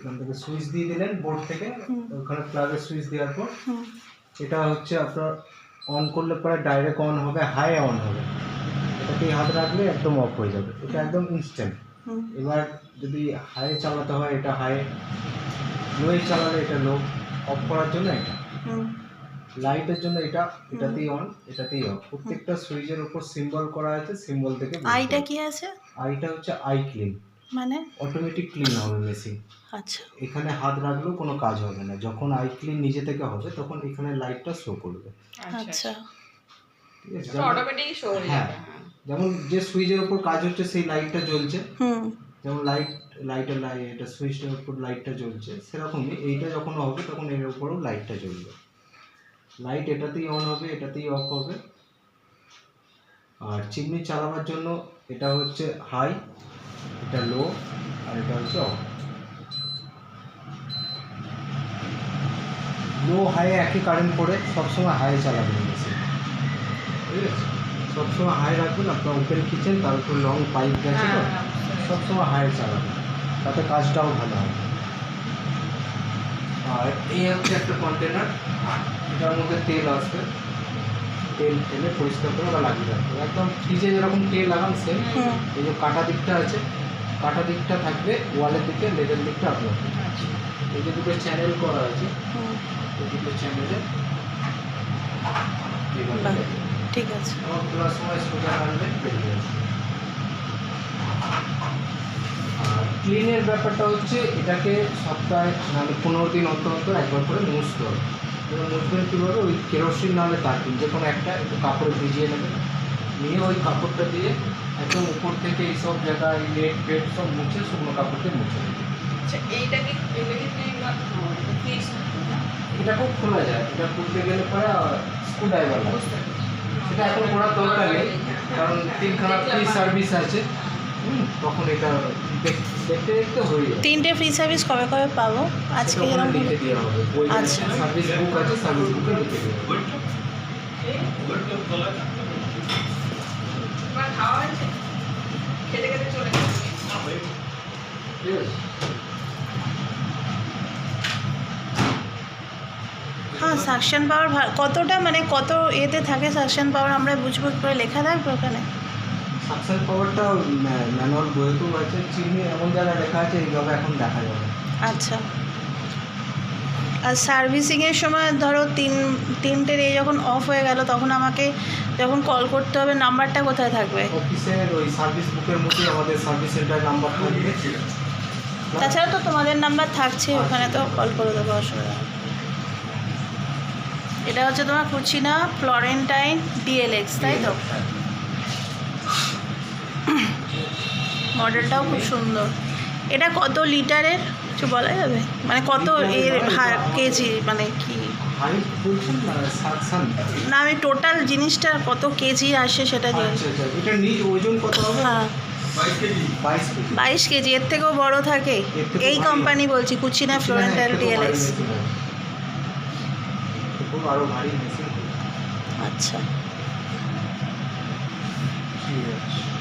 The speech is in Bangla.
এখান থেকে সুইচ দিয়ে দিলেন বোর্ড থেকে, ওখানে প্লাগের সুইচ দেওয়ার পর এটা হচ্ছে আপনার অন করলে পরে ডাইরেক্ট অন হবে, হাই অন হবে। এটাতেই হাত রাখলে একদম অফ হয়ে যাবে, এটা একদম ইনস্ট্যান্ট। এবার যদি হাই চালাতে হয় এটা হাই, লোয়ে চালালে এটা লো। অফ করার জন্য এটা, লাইটের জন্য এটা, এটাতেই অন এটাতেই অফ। প্রত্যেকটা সুইচের উপর সিম্বল করা আছে, সিম্বল থেকে আইটা কি আছে? আইটা হচ্ছে আই ক্লিন, মানে অটোমেটিক ক্লিন হবে মেশিন। আচ্ছা, এখানে হাত রাখলেও কোনো কাজ হবে না, যখন আই ক্লিন নিজে থেকে হবে তখন এখানে লাইটটা শো করবে। আচ্ছা, ঠিক আছে, অটোমেটিক শো হয়ে হ্যাঁ, যাবে। যেমন যে সুইচের উপর কাজ হচ্ছে সেই লাইটটা জ্বলছে, যেমন লাইটের এটা সুইচটার উপর লাইটটা জ্বলছে, সেরকমই এইটা যখন হবে তখন এর উপরেও লাইটটা জ্বলবে। লাইট এটাতেই অন হবে এটাতেই অফ হবে। আর চিমনি চালাবার জন্য এটা হচ্ছে হাই, এটা লো, আর এটা হচ্ছে অফ। লো হাই একই কারেন্ট পড়ে, সবসময় হাই চালাবেন মেশিন, ঠিক আছে? সবসময় হাই রাখবেন। আপনার ওপেন কিচেন, তার উপর লং পাইপ গেছে তো, সবসময় হাই চালাবেন, তাতে কাজটাও ভালো হবে। আর এই হচ্ছে একটা কন্টেনার, এটার মধ্যে তেল আসবে, তেল টেলে পরিষ্কার করে বা লাগিয়ে রাখবে একদম ফ্রিজে যেরকম তেল লাগান সেম। এই যে কাটা দিকটা আছে, কাটা দিকটা থাকবে ওয়ালের দিকে, লেজের দিকটা আপনার। এই যে দুটো চ্যানেল করা আছে, এই দুটো চ্যানেলে ঠিক আছে। আমার খোলার সময় সোজা আনবে, বেরিয়ে যাবে। আর ক্লিনের ব্যাপারটা হচ্ছে এটাকে সপ্তাহে মানে 15 দিন অন্তর অন্তর একবার করে মুছতে হবে। এবার মুছবেন কীভাবে? ওই কেরোসিন নাহলে তারপিন যে কোনো একটা একটু কাপড়ে ভিজিয়ে নেবেন, নিয়ে ওই কাপড়টা দিয়ে একদম উপর থেকে এইসব জায়গা এই লেট পেট সব মুছে শুকনো কাপড় দিয়ে মুছে নেবেন। আচ্ছা, এইটাকে এটাকেও খোলা যায়, এটা খুলতে গেলে পরে স্ক্রু ড্রাইভার লাগে, সেটা এখন করার দরকার নেই, কারণ 3খানা ফ্রি সার্ভিস আছে। তখন এটা দেখতে দেখতে হয়ে যাবে। 3টে ফ্রি সার্ভিস কবে কবে পাবো? আজকে এরকম লিখে দেওয়া হবে, আচ্ছা, সার্ভিস বুক আছে, সার্ভিস বুকে লিখে দেওয়া হবে। খাওয়া হয়েছে, খেতে খেতে চলে গেছে। ঠিক আছে। হ্যাঁ, সাকশন পাওয়ার কতটা, মানে কত এতে থাকে সাকশন পাওয়ার, আমরা বুঝবো করে লেখা থাকবে ওখানে? সাকশন পাওয়ারটা ম্যানুয়াল বইতেও আছে, চিহ্ন এমন জায়গায় লেখা আছে, এইভাবে এখন দেখা যাবে। আচ্ছা, আর সার্ভিসিংয়ের সময় ধরো তিনটের এই যখন অফ হয়ে গেল তখন আমাকে যখন কল করতে হবে, নাম্বারটা কোথায় থাকবে? অফিসের ওই সার্ভিস বুকের মধ্যে আমাদের সার্ভিস সেন্টার নাম্বার থাকবে। তাছাড়া তো তোমাদের নাম্বার থাকছে, ওখানে তো কল করে দেবো, অসুবিধা নেই। এটা হচ্ছে তোমার কুচিনা ফ্লোরেন্টাইন ডিএলএক্স, তাই তো? মডেলটাও খুব সুন্দর। এটা কত লিটারের কিছু বলা যাবে? মানে কত এর কেজি, মানে কি হাইট বলছেন না, সাকশন না, আমি টোটাল জিনিসটা কত কেজি আসে সেটা জিজ্ঞেস। আচ্ছা, এটা নিজ ওজন কত হবে? হ্যাঁ, 22 কেজি। এর থেকেও বড় থাকে? এই কোম্পানি বলছি, কুচিনা ফ্লোরেন্টাইন ডিএলএক্স। আরো ভারী মেশিন। আচ্ছা, ঠিক আছে।